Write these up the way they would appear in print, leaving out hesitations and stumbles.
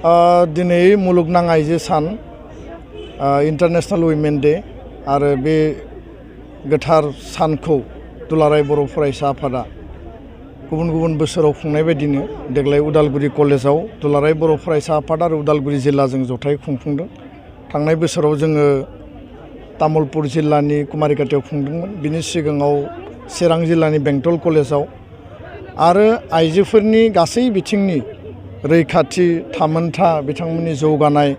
दिनै मुलुगनां आइजो सान इंटरनेशनल वुमेन डे आरो बे गोथार सानखौ दुलाराय बर' फरायसा आफादा गुबुन गुबुन बोसोराव खुंनाय बायदिनो देग्लाय उदालगुरि कलेजाव दुलाराय बर' फरायसा आफाद आरो उदालगुरि जिल्लाजों जथाय खुंफुंदों। थांनाय बोसोराव जोङो तामुलपुर जिल्लानि कुमारिकाटायाव खुंदोंमोन। बिनि सिगाङाव चिरां जिल्लानि बेंटल कलेजाव आरो आइजोफोरनि गासै बिथिंनि रैखाथि थामोनथा बिथांमोननि जौगानाय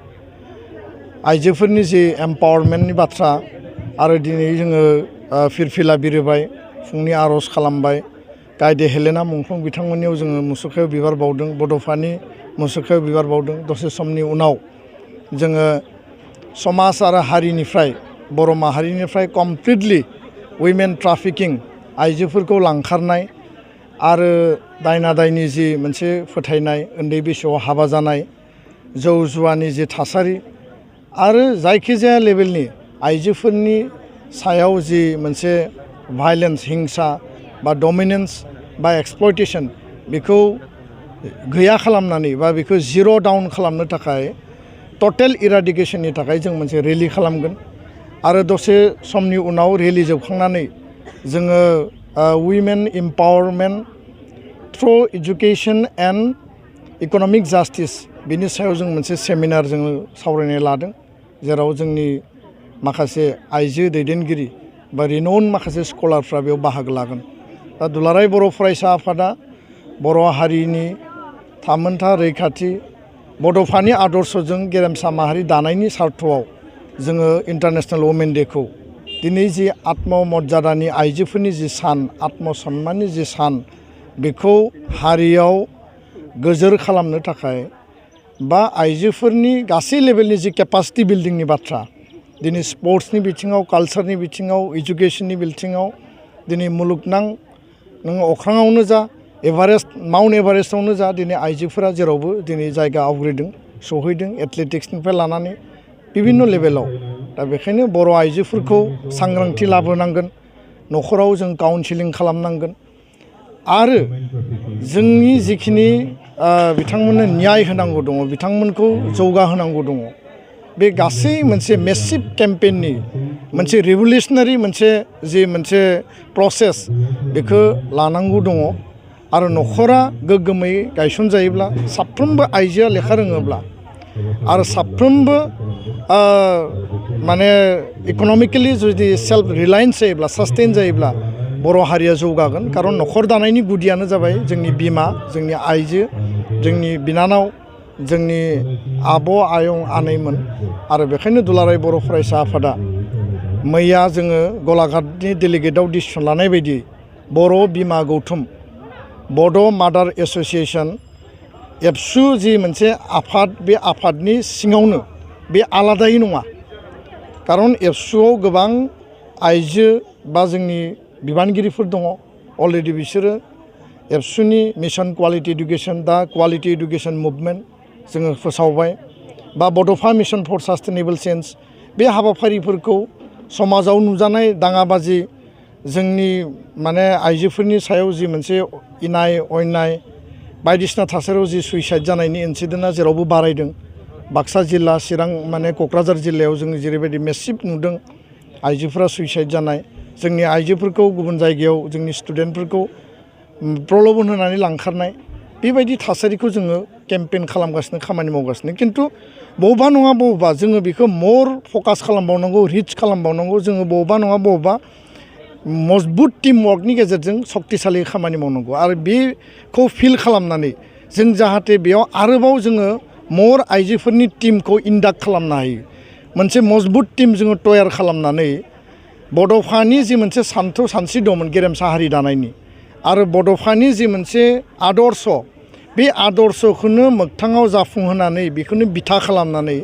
आइजोफोरनि जे एम्पावारमेन्टनि बाथ्रा आरो दिनै जोङो फिरफिला बिरबाय फुंनि आर'ज खालामबाय गायदे हेलेना मुंख्लं बिथांमोननियाव जोङो मुसुखायाव बिबार बावदों, बड'फानि मुसुखायाव बिबार बावदों। दसे समनि उनाव जोङो समाज आरो हारिनिफ्राय बर' माहारिनिफ्राय कमप्लिटलि उइमेन ट्राफिकिं आइजोफोरखौ लांखारनाय आरो दायना दायनि जि मोनसे फोथायनाय उन्दै बैसोआव हाबा जानाय जौ जुवानि जि थासारि आरो जायखिजाया लेभेलनि आइजोफोरनि सायाव जि मोनसे भायलेन्स हिंसा बा डमिनेन्स बा एक्सप्लयटेसन बेखौ गैया खालामनानै बा बेखौ जिर' डाउन खालामनो थाखाय टटेल इराडिकेसननि थाखाय जों मोनसे रेलि खालामगोन आरो दसे समनि उनाव रेलि जोबखांनानै जोङो women empowerment through education and economic justice बिनि सायाव जों मोनसे सेमिनार जोङो सावरायनाय लादों, जेराव जोंनि माखासे आइजो दैदेनगिरि बा रिनाउन्ड माखासे स्कलारफ्रा बेयाव बाहागो लागोन। दा दुलाराय बर' फरायसा आफादा बर' हारिनि थामोनथा रैखाथि बड'फानि आदर्शजों गेरेमसा माहारि दानायनि सार्थआव जोङो इन्टारनेशनेल वुमेन डेखौ दिनै जि आत्ममर्यादानि आइजोफोरनि जि सान आत्मसन्माननि जि सान बेखौ हारियाव गोजोर खालामनो थाखाय बा आइजोफोरनि गासै लेभेलनि जि केपासिटि बिल्डिंनि बाथ्रा दिनै स्पर्ट्सनि बिथिङाव कालसारनि बिथिङाव इडुकेसननि बिथिङाव दिनै मुलुगनां नोङो अख्राङावनो जा एभारेस्ट माउन्ट एभारेस्टआवनो जा दिनै आइजोफोरा जेरावबो दिनै जायगा आवग्रिदों सहैदों एथलेटिक्सनिफ्राय लानानै बिभिन्न लेभेलाव। दा बेखायनो बर' आइजोफोरखौ सांग्रांथि लाबोनांगोन, न'खराव जों काउन्सिलिं खालामनांगोन आरो जोंनि जिखिनि बिथांमोननो न्याय होनांगौ दङ बिथांमोनखौ जौगाहोनांगौ दङ बे गासै मोनसे मेसिभ केम्पेइननि मोनसे रिभलिउसनारि मोनसे प्रसेस बेखौ लानांगौ दङ आरो न'खरा गोग्गोमै गायसनजायोब्ला साफ्रोमबो आइजोआ लेखा रोङोब्ला आरो साफ्रोमबो माने इक'नमिकेलि जुदि सेल्फ रिलायेन्स जायोब्ला सास्टेइन जायोब्ला बर' हारिया जौगागोन। खारन न'खर दानायनि गुदियानो जाबाय जोंनि बिमा, जोंनि आइजो, जोंनि बिनानाव, जोंनि आब' आयं आनैमोन आरो बेखायनो दुलाराय बर' फरायसा आफादा मैया जोङो गलाघाटनि डेलिगेटआव डिसिसन लानाय बायदि बर' बिमा गौथुम बड' मादार एस'सियेसन एबसु जि मोनसे आफाद बे आफादनि सिङावनो बे आलादायै नङा। खारन एबसुआव गोबां आइजो बा जोंनि बिबानगिरिफोर दङ अलरेडि बिसोरो एबसुनि मिशन कुवालिटि इडुकेसन दा कुवालिटि इडुकेसन मुभमेन्ट जोङो फोसावबाय बा बड'फा मिशन फर सास्टेनेबल चेन्ज बे हाबाफारिफोरखौ समाजाव नुजानाय दाङाबाजि जोंनि माने आइजोफोरनि सायाव जि मोनसे इनाय अयनाय बायदिसिना थासारियाव जि सुइसाइड जानायनि इन्सिडेन्टआ जेरावबो बारायदों। बाक्सा जिल्ला चिरां माने क'क्राझार जिल्लायाव जों जेरैबायदि मेसिभ नुदों आइजोफोरा सुइसाइड जानाय, जोंनि आइजोफोरखौ गुबुन जायगायाव जोंनि स्टुडेन्टफोरखौ प्रल'भन होनानै लांखारनाय बेबायदि थासारिखौ जोङो केम्पेइन खालामगासिनो खामानि मावगासिनो। खिन्थु बबेबा नङा बबेबा जोङो बेखौ मर फकास खालामबावनांगौ, रिच खालामबावनांगौ। जोङो बबेबा नङा बबेबा मजबुत टिमवर्कनि गेजेरजों सक्तिशालि खामानि मावनांगौ आरो बेखौ फिल खालामनानै जों जाहाथे बेयाव आरोबाव जोङो मर आइजोफोरनि टिमखौ इन्डाक्ट खालामनो हायो। मोनसे मजबुत टिम जोङो तयार खालामनानै बड'फानि जि मोनसे सानस्रि दंमोन गेरेमसा हारि दानायनि आरो बड'फानि जि मोनसे आदर्श बे आदर्शखौनो मोगथाङाव जाफुंहोनानै बेखौनो बिथा खालामनानै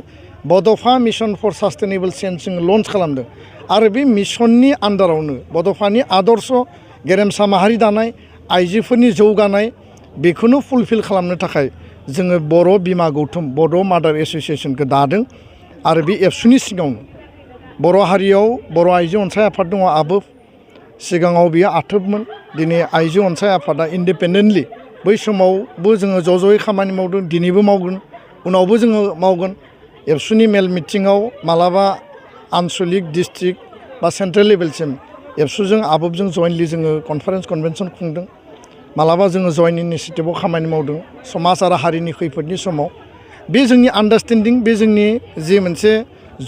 बड'फा मिशन फर सास्टेनेबल चेन्ज जोङो लन्च खालामदों आरो बे मिशननि आन्दारावनो बड'फानि आदर्श गेरेमसा माहारि दानाय आइजोफोरनि जौगानाय बेखौनो फुलफिल खालामनो थाखाय जोङो बर' बिमा गौथुम बड' मादार एस'सियेसनखौ दादों आरो बे एबसुनि सिङावनो बर' हारियाव बर' आइजो अनसाय आफाद दङ आबोफ, सिगाङाव बियो आथोबमोन, दिनै आइजो अनसाय आफादा इन्डिपेन्डेन्टलि बै समावबो जोङो ज' ज'यै खामानि मावदों, दिनैबो मावगोन उनावबो जोङो मावगोन एबसुनि मेल मिटिङाव मालाबा आनसलिक डिस्ट्रिक्ट बा सेन्ट्रेल लेभेलसिम एबसुजों आबुबजों जयेन्टलि जोङो कनफारेन्स कनभेनसन खुंदों मालाबा जोङो जयेन्ट इनिसिएटिभआव खामानि मावदों समाज आरो हारिनि खैफोदनि समाव बे जोंनि आन्डारस्टेन्डिं बे जोंनि जि मोनसे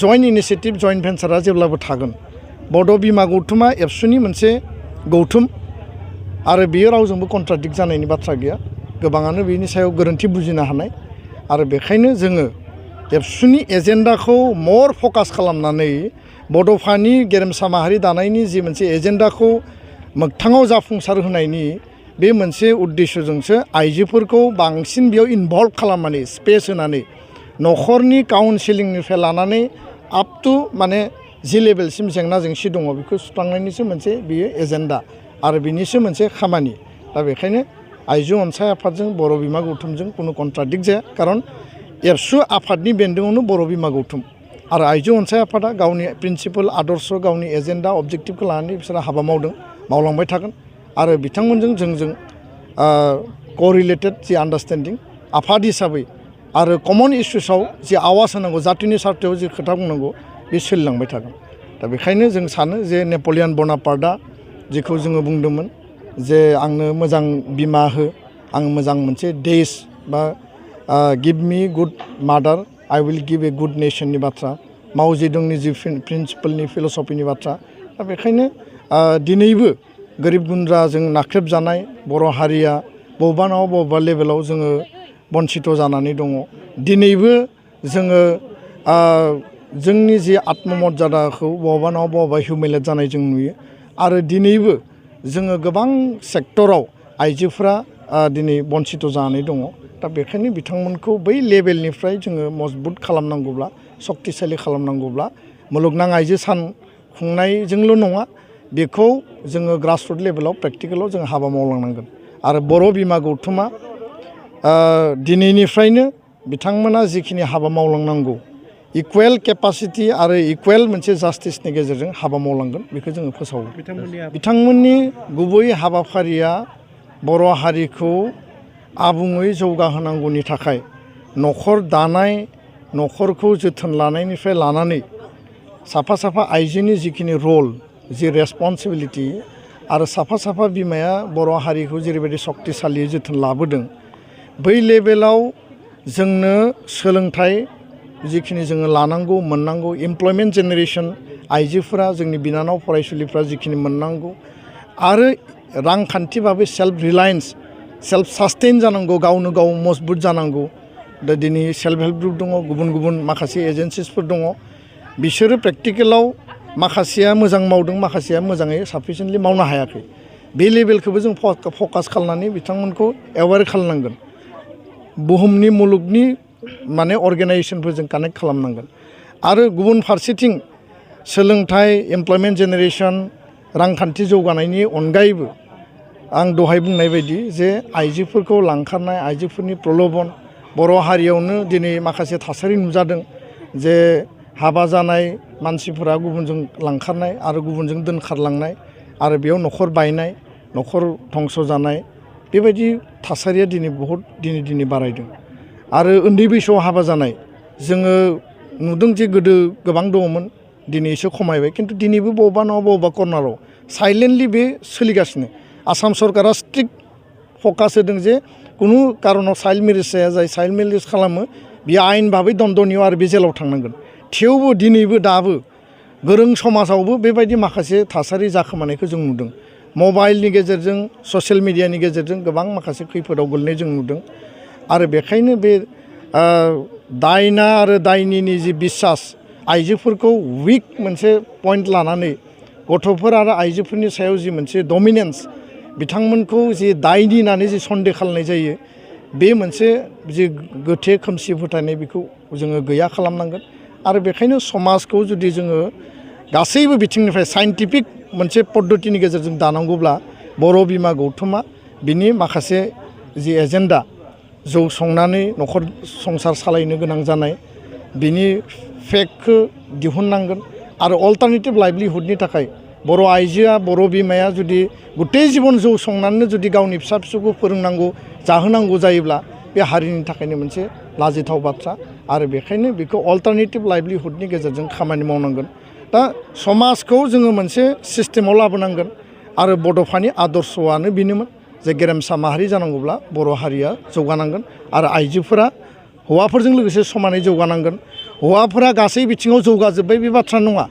जयेन्ट इनिसिएटिभ जयेन्ट भेन्सारा जेब्लाबो थागोन बड' बिमा गौथुमा एबसुनि मोनसे गौथुम आरो बेयो रावजोंबो कन्ट्राडिक्ट जानायनि बाथ्रा गैया गोबाङानो बेनि सायाव गोरोन्थि बुजिनो हानाय आरो बेखायनो जोङो एबसुनि एजेन्डाखौ मर फकास खालामनानै बड'फानि गेरेमसा माहारि दानायनि जि मोनसे एजेन्डाखौ मोगथाङाव जाफुंसार होनायनि बे मोनसे उद्देश्यजोंसो आइजोफोरखौ बांसिन बेयाव इनभल्भ खालामनानै स्पेस होनानै न'खरनि काउन्सिलिंनिफ्राय लानानै आप टु माने जि लेभेलसिम जेंना जेंसि दङ बेखौ सुस्रांनायनिसो मोनसे बेयो एजेन्डा आरो बिनिसो मोनसे खामानि दा बेखायनो आइजो अनसाय आफादजों बर' बिमा गौथुमजों कुनु कन्ट्राडिक्ट जाया खारन एबसु आफादनि बेन्दोङावनो बर' बिमा गौथुम आरो आइजो अनसाय आफादा गावनि प्रिन्सिपल आदर्श गावनि एजेन्डा अबजेक्टिभखौ लानानै बिसोरो हाबा मावदों मावलांबाय थागोन आरो बिथांमोनजों जोंजों क'रिलेटेड जि आन्डारस्टेन्डिं आफाद हिसाबै आरो कमन इस्युसाव जि आवाज होनांगौ जातिनि सार्थायाव जि खोथा बुंनांगौ बे सोलिलांबाय थागोन दा बेखायनो जों सानो जे नेपलियान बनापार्टआ जेखौ जोङो बुंदोंमोन जे आंनो मोजां बिमा हो आं मोजां मोनसे देश बा give me good mother I will give a good नेशननि बाथ्रा माव जेदंनि जि प्रिन्सिपलनि फिल'सफिनि बाथ्रा दा बेखायनो दिनैबो गोरिब गुन्द्राजों नाख्रेबजानाय बर' हारिया बबेबा नङा बबेबा लेभेलाव जोङो बन्सित जानानै दङ दिनैबो जोङो जोंनि जि आत्ममर्यादाखौ बबेबा नङा बबेबा हिउमिलेट जानाय जों नुयो आरो दिनैबो जोङो गोबां सेक्टराव आइजोफोरा दिनै बन्सित जानानै दङ दा बेखायनो बिथांमोनखौ बै लेभेलनिफ्राय जोङो मजबुत खालामनांगौब्ला सक्तिशालि खालामनांगौब्ला मुलुगनां आइजो सान खुंनायजोंल' नङा बेखौ जोङो ग्रासरुट लेभेलाव प्रेक्टिकेलाव जों हाबा मावलांनांगोन आरो बर' बिमा गौथुमा दिनैनिफ्रायनो बिथांमोना जिखिनि हाबा मावलांनांगौ इकुवेल केपासिटि आरो इकुवेल मोनसे जास्टिसनि गेजेरजों हाबा मावलांगोन बेखौ जोङो फोसावो बिथांमोननि गुबै हाबाफारिया बर' हारिखौ आबुङै जौगाहोनांगौनि थाखाय न'खर दानाय न'खरखौ जोथोन लानायनिफ्राय लानानै साफा साफा आइजोनि जिखिनि रल जि रेसपन्सिबिलिटि आरो साफा साफा बिमाया बर' हारिखौ जेरैबायदि सक्तिशालियै जोथोन लाबोदों बै लेभेलाव जोंनो सोलोंथाइ जिखिनि जोङो लानांगौ मोननांगौ इमप्लयमेन्ट जेनेरेसन आइजोफोरा जोंनि बिनानाव फरायसुलिफ्रा जिखिनि मोननांगौ आरो रांखान्थिबाबो सेल्फ रिलायेन्स सेल्फ सास्टेइन जानांगौ गावनो गाव मजबुत जानांगौ दा दिनै सेल्फ हेल्प ग्रुप दङ गुबुन गुबुन माखासे एजेन्सिसफोर दङ बिसोरो प्रेक्टिकेलाव माखासेया मोजां मावदों माखासेया मोजाङै साफिसियेन्टलि मावनो हायाखै बे लेभेलखौबो जों फकास खालामनानै बिथांमोनखौ एवेयार खालामनांगोन बुहुमनि मुलुगनि माने अर्गेनाइजेसनफोरजों कानेक्ट खालामनांगोन आरो गुबुन फारसेथिं सोलोंथाइ एमप्लयमेन्ट जेनेरेसन रांखान्थि जौगानायनि अनगायैबो आं दहाय बुंनाय बायदि जे आइजोफोरखौ लांखारनाय आइजोफोरनि प्रल'भन बर' हारियावनो दिनै माखासे थासारि नुजादों जे हाबा जानाय मानसिफोरा गुबुनजों लांखारनाय आरो गुबुनजों दोनखारलांनाय आरो बेयाव न'खर बायनाय न'खर धंस जानाय बेबायदि थासारिया दिनै बहुद दिनै बारायदों आरो उन्दै बैसोआव हाबा जानाय जोङो नुदों जे गोदो गोबां दङमोन दिनै एसे खमायबाय खिन्थु दिनैबो बबेबा नङा बबेबा कर्नाराव साइलेन्टलि बे सोलिगासिनो आसाम सरकारा स्ट्रिक्ट फकास होदों जे कुनु कारनाव चाइल्ड मेरिज जाया जाय चाइल्ड मेरिज खालामो बियो आयेन भाबै दन्दनीय आरो बे जेलाव थांनांगोन थेवबो दिनैबो दाबो गोरों समाजावबो बेबायदि माखासे थासारि जाखोमानायखौ जों नुदों मबाइलनि गेजेरजों ससियेल मिडियानि गेजेरजों गोबां माखासे खैफोदाव गोलैनाय जों नुदों आरो बेखायनो बे दायना आरो दायनिनि जि बिसास आइजोफोरखौ उइक मोनसे पइन्ट लानानै गथ'फोर आरो आइजोफोरनि सायाव जि मोनसे डमिनेन्स बिथांमोनखौ जि दायनि होननानै जि सन्देह खालामनाय जायो बे मोनसे जि गोथे खोमसि फोथायनाय बेखौ जोङो गैया खालामनांगोन आरो बेखायनो समाजखौ जुदि जोङो गासैबो बिथिंनिफ्राय साइन्टिफिक मोनसे पद्धतिनि गेजेरजों दानांगौब्ला बर' बिमा गौथुमा बिनि माखासे जि एजेन्डा जौ संनानै न'खर संसार सालायनो गोनां जानाय बिनि फेक्टखौ दिहुननांगोन आरो अल्टारनेटिभ लाइभलिहुडनि थाखाय बर' आइजोआ बर' बिमाया जुदि गुटे जिबन जौ संनानैनो जुदि गावनि फिसा फिसौखौ फोरोंनांगौ जाहोनांगौ जायोब्ला बे हारिनि थाखायनो मोनसे लाजिथाव बाथ्रा आरो बेखायनो बेखौ अल्टारनेटिभ लाइभलिहुडनि गेजेरजों खामानि मावनांगोन दा समाजखौ जोङो मोनसे सिस्टेमाव लाबोनांगोन आरो बड'फानि आदर्शआनो बेनोमोन जे गेरेमसा माहारि जानांगौब्ला बर' हारिया जौगानांगोन आरो आइजोफोरा हौवाफोरजों लोगोसे समानै जौगानांगोन हौवाफोरा गासै बिथिङाव जौगाजोब्बाय बे बाथ्रा नङा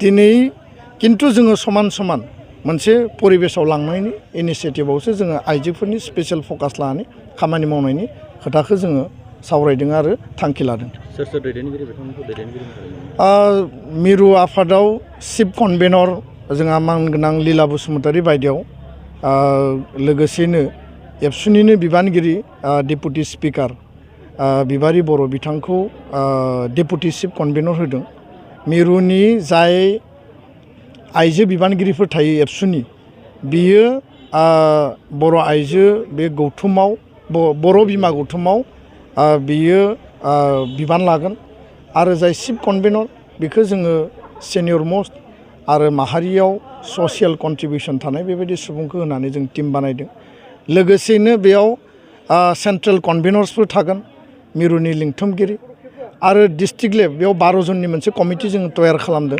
दिनै किन्तु जोङो समान समान मोनसे परिबेसाव लांनायनि इनिसियेटिभआवसो जोङो आइजोफोरनि स्पेसियेल फकास लानानै खामानि मावनायनि खोथाखौ जोङो सावरायदों आरो थांखि लादों सोर सोर दैदेनगिरि बिथांमोनखौ दैदेनगिरि मिरु आफादाव चिफ कनभेनर जोंहा मानगोनां लीला बसुमतारी बायदेव लोगोसेनो एबसुनिनो बिबानगिरि डेपुटि स्पिकार बिबारी बर' बिथांखौ डेपुटि चिफ कनभेनर होदों मिरुनि जाय आइजो बिबानगिरिफोर थायो एबसुनि बियो बर' आइजो बे गौथुमाव बर' बिमा गौथुमाव बियो बिबान लागोन आरो जाय चिफ कनभेनर बेखौ जोङो सेनियर मस्ट आरो माहारियाव ससियेल कन्ट्रिबिउसन थानाय बेबायदि सुबुंखौ होनानै जों टिम बानायदों लोगोसेनो बेयाव सेन्ट्रेल कनभेनर्सफोर थागोन मिरुनि लिंथुमगिरि आरो डिस्ट्रिक्ट लेभेल बेयाव 12 जननि मोनसे कमिटि जों तयार खालामदों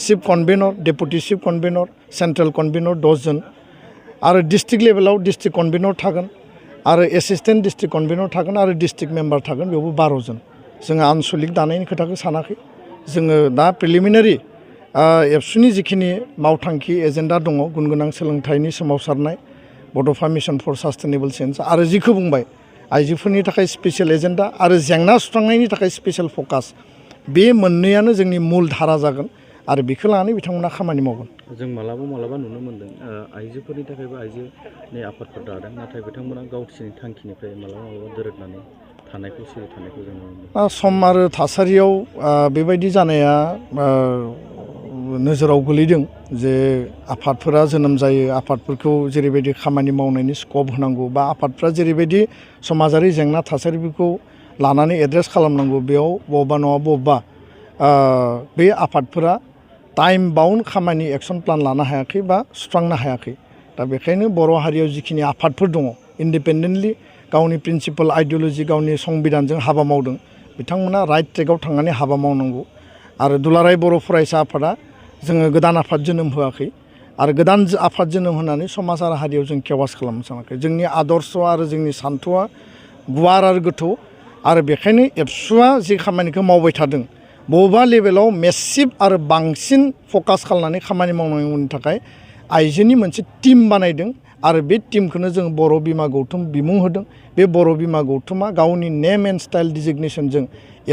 chief convenor deputy chief convenor central convenor 10 जन आरो डिस्ट्रिक्ट लेभेलाव डिस्ट्रिक्ट कनभेनर थागोन आरो एसिस्टेन्ट डिस्ट्रिक्ट कनभेनर थागोन आरो डिस्ट्रिक्ट मेम्बार थागोन बेयावबो 12 जन जोङो आनसलिक दानायनि खोथाखौ सानाखै जोङो दा प्रिलिमिनारि एबसुनि जिखिनि मावथांखि एजेन्डा दङ गुन गोनां सोलोंथाइनि सोमावसारनाय बड'फा मिशन फर सास्टेनेबल चेन्ज आरो जिखौ बुंबाय आइजोफोरनि थाखाय स्पेसियेल एजेन्डा आरो जेंना सुस्रांनायनि थाखाय स्पेसियेल फकास बे मोननैयानो जोंनि मुल धारा जागोन आरो बेखौ लानानै बिथांमोना खामानि मावगोन जों मालाबा नुनो मोन्दों आइजोफोरनि थाखायबो आइजोनि आफादफोर दादों नाथाय बिथांमोना गावसोरनि थांखिनिफ्राय मालाबा दोरोदनानै थानायखौ जों नुनो मोनो सम आरो थासारियाव बेबायदि जानाया नोजोराव गोलैदों जे आफादफोरा जोनोम जायो आफादफोरखौ जेरैबायदि खामानि मावनायनि स्कप होनांगौ बा आफादफ्रा जेरैबायदि समाजारि जेंना थासारिफोरखौ लानानै एड्रेस खालामनांगौ बेयाव बबेबा नङा बबेबा बे आफादफोरा टाइम बाउन्ड खामानि एक्सन प्लान लानो हायाखै बा सुस्रांनो हायाखै दा बेखायनो बर' हारियाव जिखिनि आफादफोर दङ इन्डिपेन्डेन्टलि गावनि प्रिन्सिपाल आइडिय'लजि गावनि संबिधानजों हाबा मावदों बिथांमोना राइट ट्रेकआव थांनानै हाबा मावनांगौ आरो दुलाराय बर' फरायसा आफादा जोङो गोदान आफाद जोनोम होआखै आरो गोदान आफाद जोनोम होनानै समाज आरो हारियाव जों केवास खालामनो सानाखै जोंनि आदर्श आरो जोंनि सान्थौआ गुवार आरो गोथौ आरो बेखायनो एबसुआ जि खामानिखौ मावबाय थादों बबेबा लेभेलाव मेसिभ आरो बांसिन फकास खालामनानै खामानि मावनांगौनि थाखाय आइजोनि मोनसे टिम बानायदों आरो बे टिमखौनो जों बर' बिमा गौथुम बिमुं होदों बे बर' बिमा गौथुमा गावनि नेम एन्ड स्टाइल डिजिगनेसनजों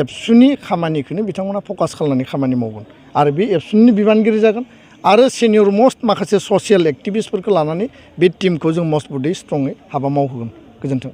एबसुनि खामानिखौनो बिथांमोना फकास खालामनानै खामानि मावगोन आरो बे एबसुनि बिबानगिरि जागोन आरो सेनियर मस्ट माखासे ससियेल एक्टिभिस्टफोरखौ लानानै बे टिमखौ जों मजबुतै स्ट्रङै हाबा मावहोगोन गोजोन्थों।